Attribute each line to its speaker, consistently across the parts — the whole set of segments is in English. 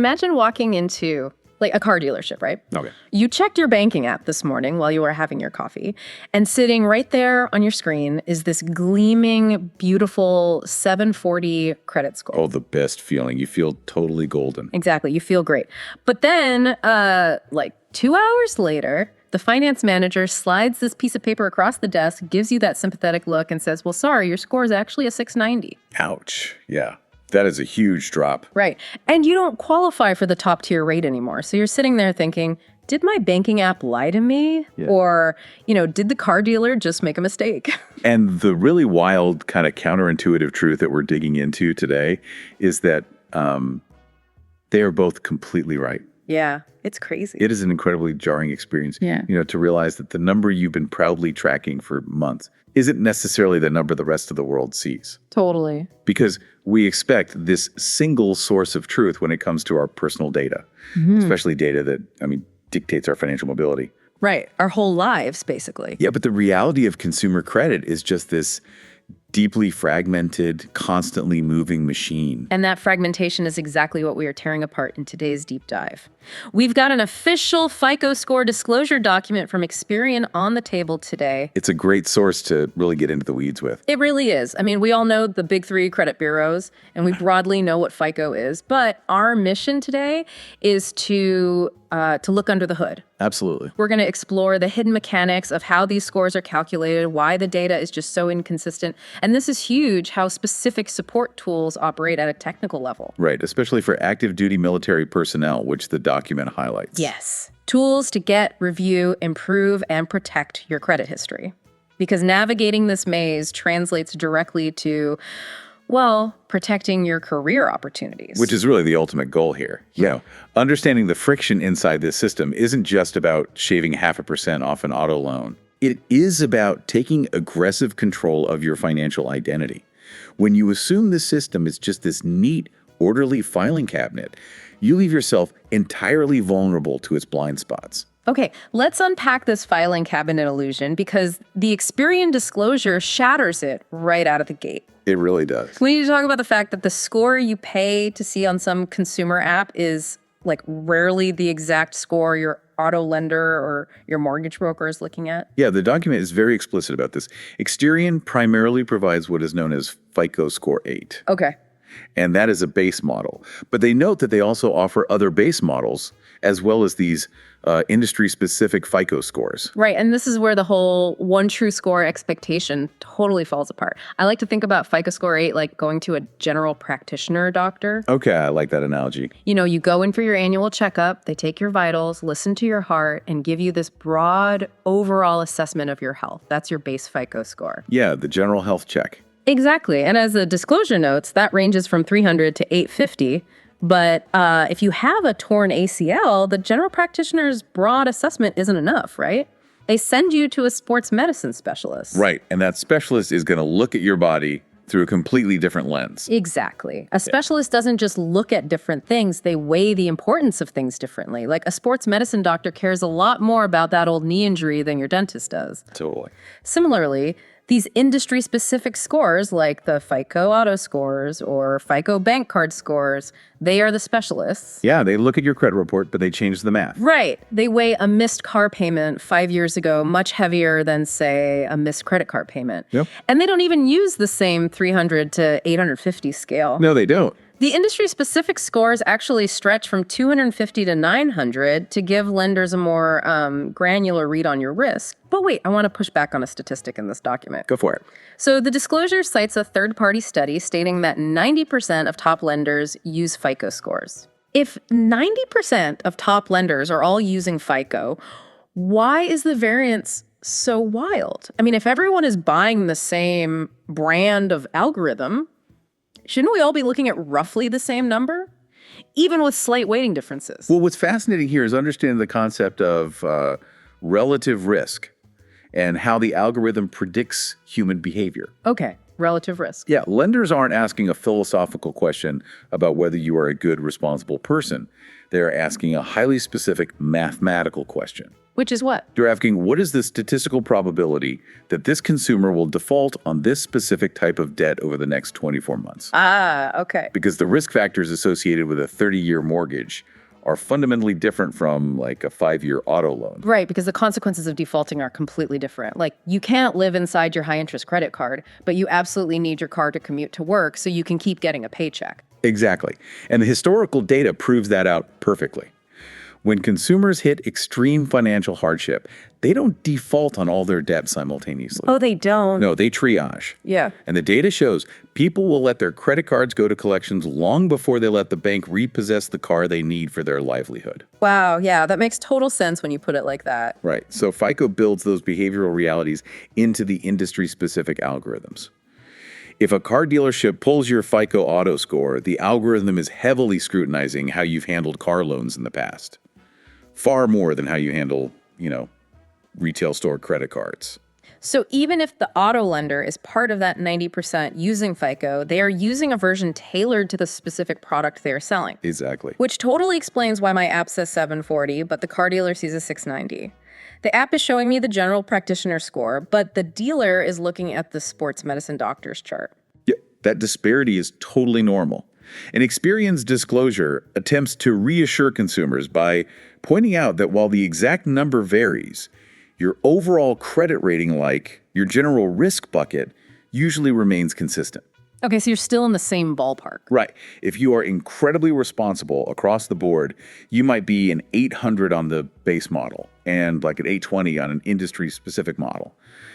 Speaker 1: imagine walking into like a car dealership, right?
Speaker 2: Okay.
Speaker 1: You checked your banking app this morning while you were having your coffee, and sitting right there on your screen is this gleaming, beautiful 740 credit score.
Speaker 2: Oh, the best feeling. You feel totally golden.
Speaker 1: Exactly. You feel great. But then, like 2 hours later, the finance manager slides this piece of paper across the desk, gives you that sympathetic look, and says, well, sorry, your score is actually a 690.
Speaker 2: Ouch. Yeah. That is a huge drop.
Speaker 1: Right. And you don't qualify for the top tier rate anymore. So you're sitting there thinking, did my banking app lie to me?
Speaker 2: Yeah.
Speaker 1: Or, did the car dealer just make a mistake?
Speaker 2: And the really wild kind of counterintuitive truth that we're digging into today is that they are both completely right.
Speaker 1: Yeah, it's crazy.
Speaker 2: It is an incredibly jarring experience, to realize that the number you've been proudly tracking for months isn't necessarily the number the rest of the world sees.
Speaker 1: Totally.
Speaker 2: Because we expect this single source of truth when it comes to our personal data, especially data that, dictates our financial mobility.
Speaker 1: Right. Our whole lives, basically.
Speaker 2: Yeah, but the reality of consumer credit is just this deeply fragmented, constantly moving machine.
Speaker 1: And that fragmentation is exactly what we are tearing apart in today's deep dive. We've got an official FICO score disclosure document from Experian on the table today.
Speaker 2: It's a great source to really get into the weeds with.
Speaker 1: It really is. We all know the big three credit bureaus, and we broadly know what FICO is. But our mission today is to look under the hood.
Speaker 2: Absolutely.
Speaker 1: We're going to explore the hidden mechanics of how these scores are calculated, why the data is just so inconsistent. And this is huge, how specific support tools operate at a technical level.
Speaker 2: Right, especially for active duty military personnel, which the document highlights.
Speaker 1: Yes. Tools to get, review, improve, and protect your credit history. Because navigating this maze translates directly to, protecting your career opportunities.
Speaker 2: Which is really the ultimate goal here. Understanding the friction inside this system isn't just about shaving 0.5% off an auto loan. It is about taking aggressive control of your financial identity. When you assume the system is just this neat, orderly filing cabinet, you leave yourself entirely vulnerable to its blind spots.
Speaker 1: Okay, let's unpack this filing cabinet illusion because the Experian disclosure shatters it right out of the gate.
Speaker 2: It really does.
Speaker 1: We need to talk about the fact that the score you pay to see on some consumer app is rarely the exact score your auto lender or your mortgage broker is looking at.
Speaker 2: Yeah, the document is very explicit about this. Experian primarily provides what is known as FICO Score 8.
Speaker 1: Okay.
Speaker 2: And that is a base model. But they note that they also offer other base models as well as these industry-specific FICO scores.
Speaker 1: Right, and this is where the whole one true score expectation totally falls apart. I like to think about FICO Score 8 like going to a general practitioner doctor.
Speaker 2: Okay, I like that analogy.
Speaker 1: You go in for your annual checkup, they take your vitals, listen to your heart, and give you this broad overall assessment of your health. That's your base FICO score.
Speaker 2: Yeah, the general health check.
Speaker 1: Exactly, and as the disclosure notes, that ranges from 300 to 850. But if you have a torn ACL, the general practitioner's broad assessment isn't enough, right? They send you to a sports medicine specialist.
Speaker 2: Right, and that specialist is going to look at your body through a completely different lens.
Speaker 1: Exactly. A specialist doesn't just look at different things, they weigh the importance of things differently. Like a sports medicine doctor cares a lot more about that old knee injury than your dentist does.
Speaker 2: Totally.
Speaker 1: Similarly, these industry-specific scores, like the FICO auto scores or FICO bank card scores, they are the specialists.
Speaker 2: Yeah, they look at your credit report, but they change the math.
Speaker 1: Right. They weigh a missed car payment 5 years ago much heavier than, say, a missed credit card payment.
Speaker 2: Yep.
Speaker 1: And they don't even use the same 300 to 850 scale.
Speaker 2: No, they don't.
Speaker 1: The industry-specific scores actually stretch from 250 to 900 to give lenders a more granular read on your risk. But wait, I want to push back on a statistic in this document.
Speaker 2: Go for it.
Speaker 1: So the disclosure cites a third-party study stating that 90% of top lenders use FICO scores. If 90% of top lenders are all using FICO, why is the variance so wild? If everyone is buying the same brand of algorithm, shouldn't we all be looking at roughly the same number, even with slight weighting differences?
Speaker 2: Well, what's fascinating here is understanding the concept of relative risk and how the algorithm predicts human behavior.
Speaker 1: Okay, relative risk.
Speaker 2: Yeah, lenders aren't asking a philosophical question about whether you are a good, responsible person. They're asking a highly specific mathematical question.
Speaker 1: Which is what?
Speaker 2: They're asking, what is the statistical probability that this consumer will default on this specific type of debt over the next 24 months?
Speaker 1: Ah, okay.
Speaker 2: Because the risk factors associated with a 30-year mortgage are fundamentally different from like a 5-year auto loan.
Speaker 1: Right, because the consequences of defaulting are completely different. Like, you can't live inside your high-interest credit card, but you absolutely need your car to commute to work so you can keep getting a paycheck.
Speaker 2: Exactly. And the historical data proves that out perfectly. When consumers hit extreme financial hardship, they don't default on all their debt simultaneously.
Speaker 1: Oh, they don't?
Speaker 2: No, they triage.
Speaker 1: Yeah.
Speaker 2: And the data shows people will let their credit cards go to collections long before they let the bank repossess the car they need for their livelihood.
Speaker 1: Wow, yeah, that makes total sense when you put it like that.
Speaker 2: Right. So FICO builds those behavioral realities into the industry-specific algorithms. If a car dealership pulls your FICO auto score, the algorithm is heavily scrutinizing how you've handled car loans in the past. Far more than how you handle, retail store credit cards.
Speaker 1: So even if the auto lender is part of that 90% using FICO, they are using a version tailored to the specific product they are selling.
Speaker 2: Exactly.
Speaker 1: Which totally explains why my app says 740, but the car dealer sees a 690. The app is showing me the general practitioner score, but the dealer is looking at the sports medicine doctor's chart.
Speaker 2: Yeah, that disparity is totally normal. And Experian's disclosure attempts to reassure consumers by pointing out that while the exact number varies, your overall credit rating, like your general risk bucket, usually remains consistent.
Speaker 1: Okay, so you're still in the same ballpark.
Speaker 2: Right. If you are incredibly responsible across the board, you might be an 800 on the base model and like an 820 on an industry-specific model.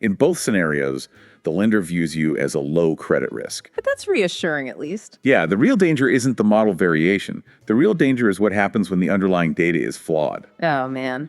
Speaker 2: In both scenarios, the lender views you as a low credit risk.
Speaker 1: But that's reassuring, at least.
Speaker 2: Yeah, the real danger isn't the model variation. The real danger is what happens when the underlying data is flawed.
Speaker 1: Oh, man.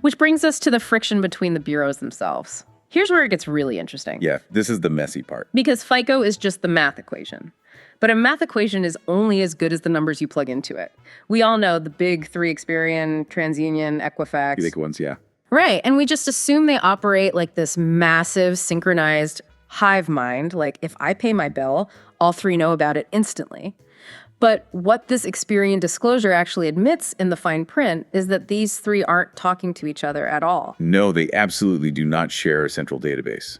Speaker 1: Which brings us to the friction between the bureaus themselves. Here's where it gets really interesting.
Speaker 2: Yeah, this is the messy part.
Speaker 1: Because FICO is just the math equation. But a math equation is only as good as the numbers you plug into it. We all know the big three: Experian, TransUnion, Equifax.
Speaker 2: Big ones, yeah.
Speaker 1: Right, and we just assume they operate like this massive synchronized hive mind. Like, if I pay my bill, all three know about it instantly. But what this Experian disclosure actually admits in the fine print is that these three aren't talking to each other at all.
Speaker 2: No, they absolutely do not share a central database.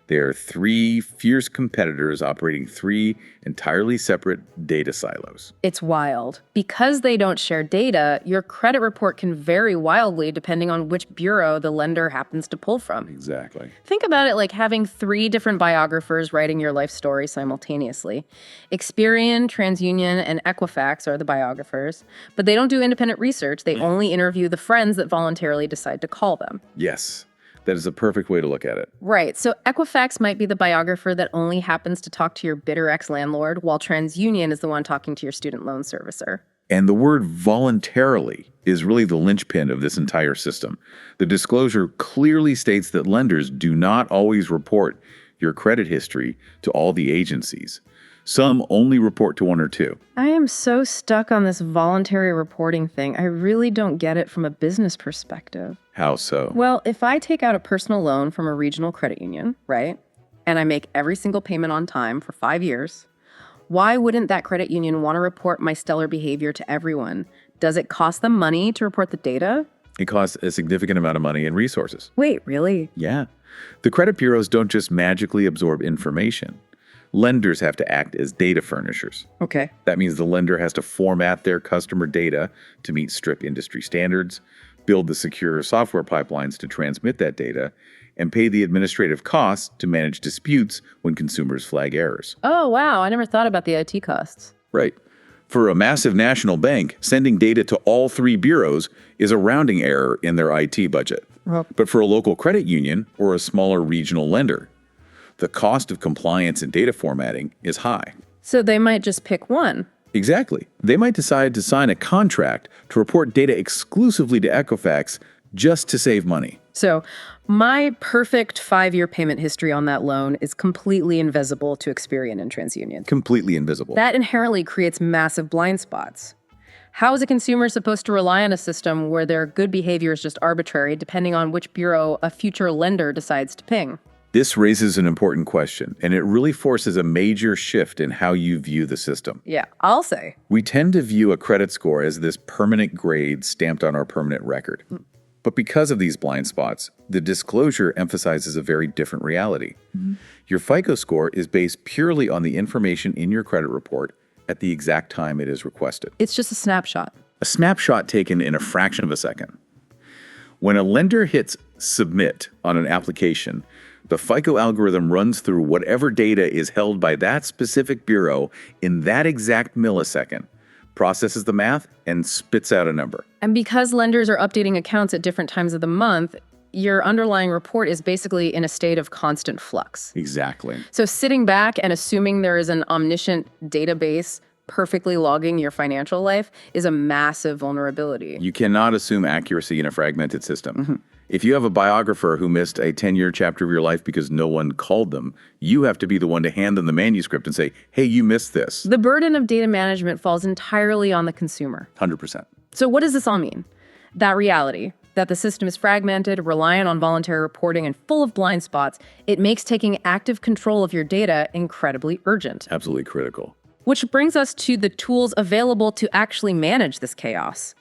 Speaker 2: They are three fierce competitors operating three entirely separate data silos.
Speaker 1: It's wild. Because they don't share data, your credit report can vary wildly depending on which bureau the lender happens to pull from.
Speaker 2: Exactly.
Speaker 1: Think about it like having three different biographers writing your life story simultaneously. Experian, TransUnion, and Equifax are the biographers, but they don't do independent research. They only interview the friends that voluntarily decide to call them.
Speaker 2: Yes, that is a perfect way to look at it.
Speaker 1: Right. So Equifax might be the biographer that only happens to talk to your bitter ex-landlord, while TransUnion is the one talking to your student loan servicer.
Speaker 2: And the word voluntarily is really the linchpin of this entire system. The disclosure clearly states that lenders do not always report your credit history to all the agencies. Some only report to one or two.
Speaker 1: I am so stuck on this voluntary reporting thing. I really don't get it from a business perspective.
Speaker 2: How so?
Speaker 1: Well, if I take out a personal loan from a regional credit union, right, and I make every single payment on time for 5 years, why wouldn't that credit union want to report my stellar behavior to everyone? Does it cost them money to report the data?
Speaker 2: It costs a significant amount of money and resources.
Speaker 1: Wait, really?
Speaker 2: Yeah. The credit bureaus don't just magically absorb information. Lenders have to act as data furnishers.
Speaker 1: Okay.
Speaker 2: That means the lender has to format their customer data to meet strict industry standards, build the secure software pipelines to transmit that data, and pay the administrative costs to manage disputes when consumers flag errors.
Speaker 1: Oh, wow. I never thought about the IT costs.
Speaker 2: Right. For a massive national bank, sending data to all three bureaus is a rounding error in their IT budget. But for a local credit union or a smaller regional lender, the cost of compliance and data formatting is high.
Speaker 1: So they might just pick one.
Speaker 2: Exactly. They might decide to sign a contract to report data exclusively to Equifax just to save money.
Speaker 1: So my perfect 5-year payment history on that loan is completely invisible to Experian and TransUnion.
Speaker 2: Completely invisible.
Speaker 1: That inherently creates massive blind spots. How is a consumer supposed to rely on a system where their good behavior is just arbitrary depending on which bureau a future lender decides to ping?
Speaker 2: This raises an important question, and it really forces a major shift in how you view the system.
Speaker 1: Yeah, I'll say.
Speaker 2: We tend to view a credit score as this permanent grade stamped on our permanent record. But because of these blind spots, the disclosure emphasizes a very different reality. Your FICO score is based purely on the information in your credit report at the exact time it is requested.
Speaker 1: It's just a snapshot.
Speaker 2: A snapshot taken in a fraction of a second. When a lender hits submit on an application, the FICO algorithm runs through whatever data is held by that specific bureau in that exact millisecond, processes the math, and spits out a number.
Speaker 1: And because lenders are updating accounts at different times of the month, your underlying report is basically in a state of constant flux.
Speaker 2: Exactly.
Speaker 1: So sitting back and assuming there is an omniscient database perfectly logging your financial life is a massive vulnerability.
Speaker 2: You cannot assume accuracy in a fragmented system. If you have a biographer who missed a 10-year chapter of your life because no one called them, you have to be the one to hand them the manuscript and say, hey, you missed this.
Speaker 1: The burden of data management falls entirely on the consumer.
Speaker 2: 100%.
Speaker 1: So what does this all mean? That reality, that the system is fragmented, reliant on voluntary reporting, and full of blind spots, it makes taking active control of your data incredibly urgent.
Speaker 2: Absolutely critical.
Speaker 1: Which brings us to the tools available to actually manage this chaos.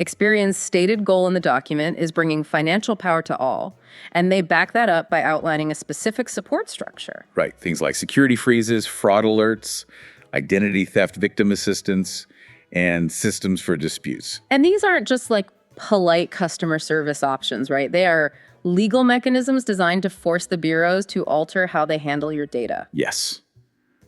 Speaker 1: Experian's stated goal in the document is bringing financial power to all, and they back that up by outlining a specific support structure.
Speaker 2: Right. Things like security freezes, fraud alerts, identity theft victim assistance, and systems for disputes.
Speaker 1: And these aren't just like polite customer service options, right? They are legal mechanisms designed to force the bureaus to alter how they handle your data.
Speaker 2: Yes.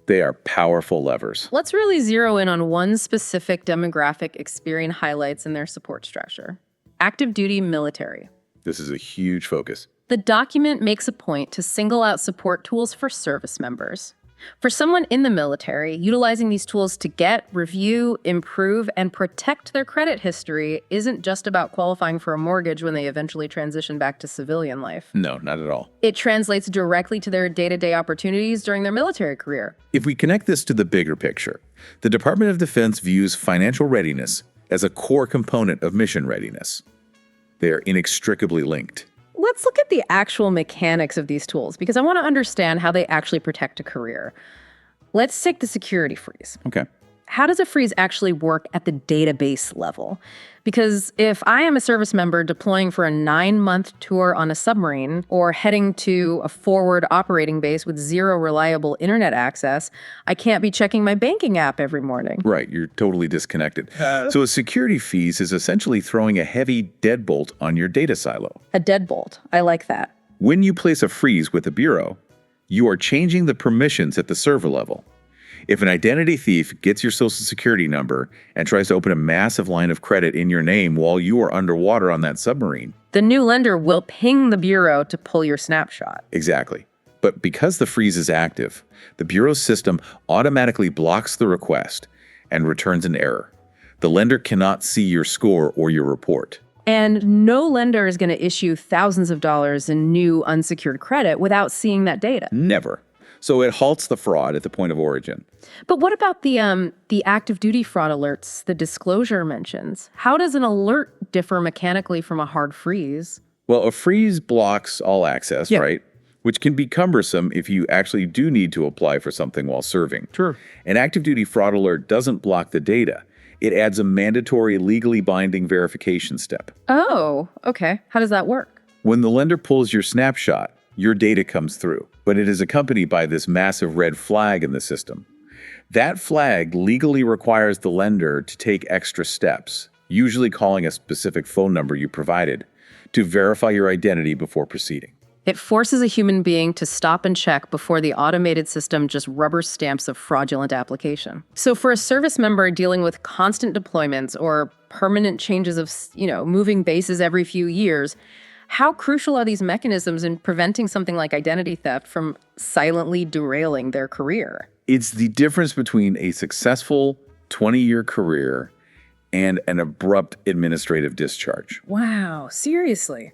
Speaker 2: They are powerful levers.
Speaker 1: Let's really zero in on one specific demographic Experian highlights in their support structure: active duty military.
Speaker 2: This is a huge focus.
Speaker 1: The document makes a point to single out support tools for service members. For someone in the military, utilizing these tools to get, review, improve, and protect their credit history isn't just about qualifying for a mortgage when they eventually transition back to civilian life.
Speaker 2: No, not at all.
Speaker 1: It translates directly to their day-to-day opportunities during their military career.
Speaker 2: If we connect this to the bigger picture, the Department of Defense views financial readiness as a core component of mission readiness. They are inextricably linked.
Speaker 1: Let's look at the actual mechanics of these tools, because I want to understand how they actually protect a career. Let's take the security freeze.
Speaker 2: Okay.
Speaker 1: How does a freeze actually work at the database level? Because if I am a service member deploying for a 9-month tour on a submarine or heading to a forward operating base with zero reliable internet access, I can't be checking my banking app every morning.
Speaker 2: Right, you're totally disconnected. So a security freeze is essentially throwing a heavy deadbolt on your data silo.
Speaker 1: A deadbolt. I like that.
Speaker 2: When you place a freeze with a bureau, you are changing the permissions at the server level. If an identity thief gets your social security number and tries to open a massive line of credit in your name while you are underwater on that submarine,
Speaker 1: the new lender will ping the bureau to pull your snapshot.
Speaker 2: Exactly. But because the freeze is active, the bureau's system automatically blocks the request and returns an error. The lender cannot see your score or your report.
Speaker 1: And no lender is going to issue thousands of dollars in new unsecured credit without seeing that data.
Speaker 2: Never. So it halts the fraud at the point of origin.
Speaker 1: But what about the active duty fraud alerts the disclosure mentions? How does an alert differ mechanically from a hard freeze?
Speaker 2: Well, a freeze blocks all access, right? Which can be cumbersome if you actually do need to apply for something while serving.
Speaker 1: Sure.
Speaker 2: An active duty fraud alert doesn't block the data. It adds a mandatory legally binding verification step.
Speaker 1: Oh, okay. How does that work?
Speaker 2: When the lender pulls your snapshot, your data comes through, but it is accompanied by this massive red flag in the system. That flag legally requires the lender to take extra steps, usually calling a specific phone number you provided, to verify your identity before proceeding.
Speaker 1: It forces a human being to stop and check before the automated system just rubber stamps a fraudulent application. So for a service member dealing with constant deployments or permanent changes of, moving bases every few years, how crucial are these mechanisms in preventing something like identity theft from silently derailing their career?
Speaker 2: It's the difference between a successful 20-year career and an abrupt administrative discharge.
Speaker 1: Wow, seriously?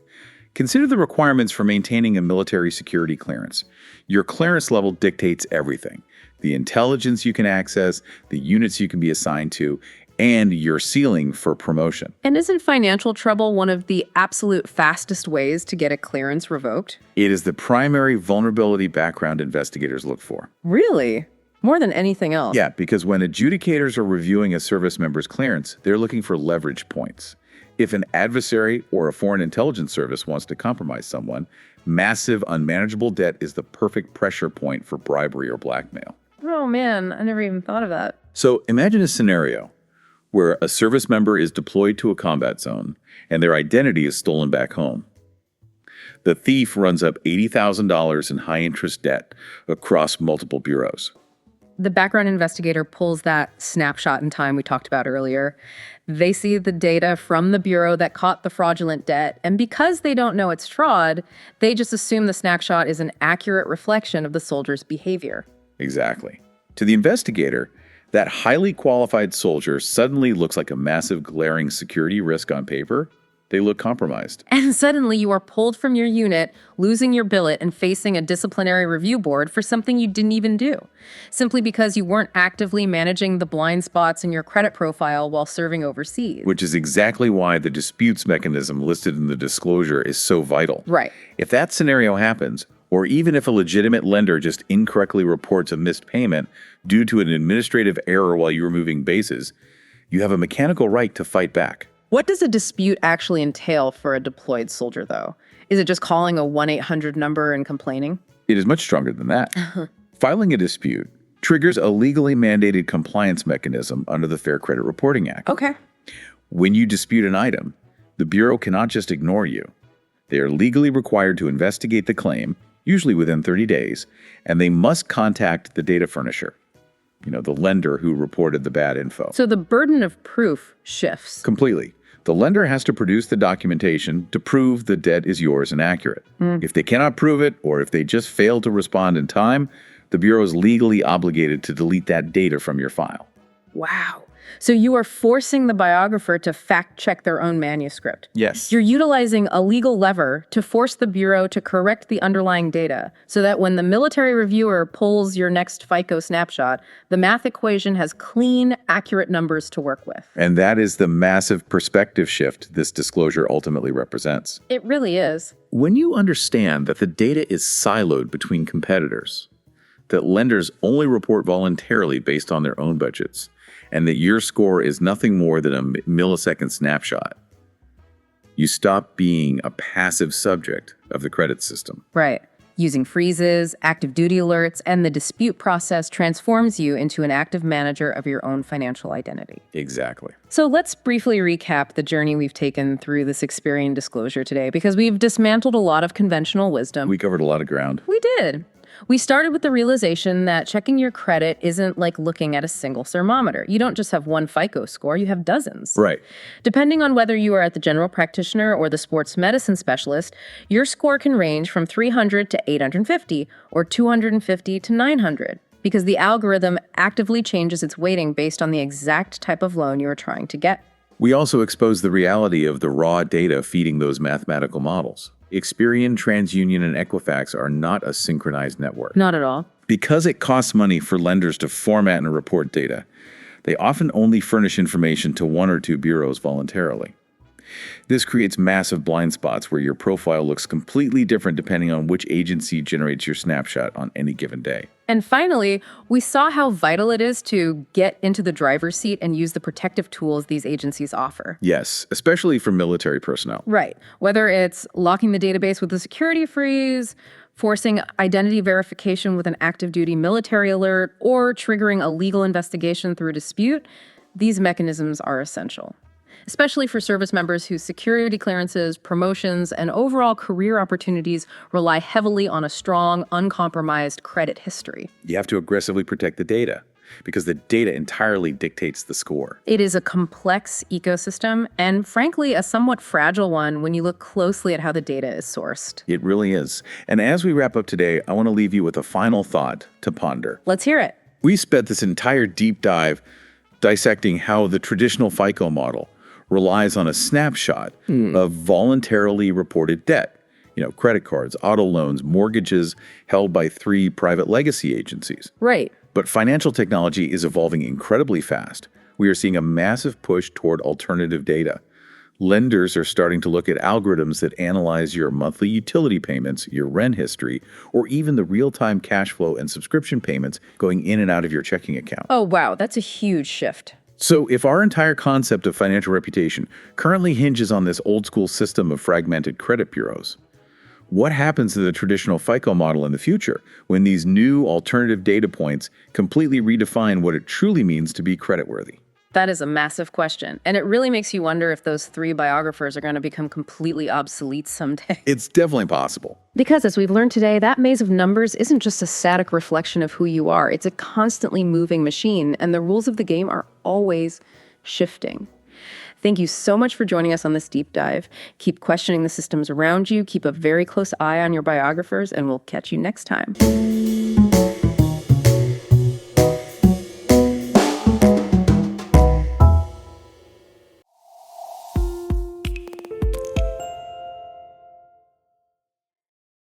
Speaker 2: Consider the requirements for maintaining a military security clearance. Your clearance level dictates everything: the intelligence you can access, the units you can be assigned to, and your ceiling for promotion.
Speaker 1: And isn't financial trouble one of the absolute fastest ways to get a clearance revoked?
Speaker 2: It is the primary vulnerability background investigators look for.
Speaker 1: Really? More than anything else?
Speaker 2: Yeah, because when adjudicators are reviewing a service member's clearance, they're looking for leverage points. If an adversary or a foreign intelligence service wants to compromise someone, massive, unmanageable debt is the perfect pressure point for bribery or blackmail.
Speaker 1: Oh man, I never even thought of that.
Speaker 2: So imagine a scenario where a service member is deployed to a combat zone and their identity is stolen back home. The thief runs up $80,000 in high-interest debt across multiple bureaus.
Speaker 1: The background investigator pulls that snapshot in time we talked about earlier. They see the data from the bureau that caught the fraudulent debt, and because they don't know it's fraud, they just assume the snapshot is an accurate reflection of the soldier's behavior.
Speaker 2: Exactly. To the investigator, that highly qualified soldier suddenly looks like a massive glaring security risk on paper. They look compromised.
Speaker 1: And suddenly you are pulled from your unit, losing your billet, and facing a disciplinary review board for something you didn't even do, simply because you weren't actively managing the blind spots in your credit profile while serving overseas.
Speaker 2: Which is exactly why the disputes mechanism listed in the disclosure is so vital.
Speaker 1: Right.
Speaker 2: If that scenario happens, or even if a legitimate lender just incorrectly reports a missed payment due to an administrative error while you were moving bases, you have a mechanical right to fight back.
Speaker 1: What does a dispute actually entail for a deployed soldier, though? Is it just calling a 1-800 number and complaining?
Speaker 2: It is much stronger than that. Filing a dispute triggers a legally mandated compliance mechanism under the Fair Credit Reporting Act.
Speaker 1: Okay.
Speaker 2: When you dispute an item, the Bureau cannot just ignore you. They are legally required to investigate the claim, usually within 30 days, and they must contact the data furnisher, the lender who reported the bad info.
Speaker 1: So the burden of proof shifts.
Speaker 2: Completely. The lender has to produce the documentation to prove the debt is yours and accurate. If they cannot prove it, or if they just fail to respond in time, the Bureau is legally obligated to delete that data from your file.
Speaker 1: Wow. So you are forcing the biographer to fact-check their own manuscript.
Speaker 2: Yes.
Speaker 1: You're utilizing a legal lever to force the Bureau to correct the underlying data so that when the military reviewer pulls your next FICO snapshot, the math equation has clean, accurate numbers to work with.
Speaker 2: And that is the massive perspective shift this disclosure ultimately represents.
Speaker 1: It really is.
Speaker 2: When you understand that the data is siloed between competitors, that lenders only report voluntarily based on their own budgets, and that your score is nothing more than a millisecond snapshot, you stop being a passive subject of the credit system.
Speaker 1: Right. Using freezes, active duty alerts, and the dispute process transforms you into an active manager of your own financial identity.
Speaker 2: Exactly.
Speaker 1: So let's briefly recap the journey we've taken through this Experian disclosure today, because we've dismantled a lot of conventional wisdom.
Speaker 2: We covered a lot of ground.
Speaker 1: We did. We started with the realization that checking your credit isn't like looking at a single thermometer. You don't just have one FICO score, you have dozens.
Speaker 2: Right.
Speaker 1: Depending on whether you are at the general practitioner or the sports medicine specialist, your score can range from 300 to 850 or 250 to 900 because the algorithm actively changes its weighting based on the exact type of loan you are trying to get.
Speaker 2: We also expose the reality of the raw data feeding those mathematical models. Experian, TransUnion, and Equifax are not a synchronized network.
Speaker 1: Not at all.
Speaker 2: Because it costs money for lenders to format and report data, they often only furnish information to one or two bureaus voluntarily. This creates massive blind spots where your profile looks completely different depending on which agency generates your snapshot on any given day.
Speaker 1: And finally, we saw how vital it is to get into the driver's seat and use the protective tools these agencies offer.
Speaker 2: Yes, especially for military personnel.
Speaker 1: Right. Whether it's locking the database with a security freeze, forcing identity verification with an active duty military alert, or triggering a legal investigation through a dispute, these mechanisms are essential. Especially for service members whose security clearances, promotions, and overall career opportunities rely heavily on a strong, uncompromised credit history.
Speaker 2: You have to aggressively protect the data because the data entirely dictates the score.
Speaker 1: It is a complex ecosystem and, frankly, a somewhat fragile one when you look closely at how the data is sourced.
Speaker 2: It really is. And as we wrap up today, I want to leave you with a final thought to ponder.
Speaker 1: Let's hear it.
Speaker 2: We spent this entire deep dive dissecting how the traditional FICO model relies on a snapshot of voluntarily reported debt. Credit cards, auto loans, mortgages held by 3 private legacy agencies.
Speaker 1: Right.
Speaker 2: But financial technology is evolving incredibly fast. We are seeing a massive push toward alternative data. Lenders are starting to look at algorithms that analyze your monthly utility payments, your rent history, or even the real-time cash flow and subscription payments going in and out of your checking account.
Speaker 1: Oh, wow. That's a huge shift.
Speaker 2: So, if our entire concept of financial reputation currently hinges on this old school system of fragmented credit bureaus, what happens to the traditional FICO model in the future when these new alternative data points completely redefine what it truly means to be creditworthy?
Speaker 1: That is a massive question, and it really makes you wonder if those three biographers are going to become completely obsolete someday.
Speaker 2: It's definitely possible.
Speaker 1: Because as we've learned today, that maze of numbers isn't just a static reflection of who you are. It's a constantly moving machine, and the rules of the game are always shifting. Thank you so much for joining us on this deep dive. Keep questioning the systems around you, keep a very close eye on your biographers, and we'll catch you next time.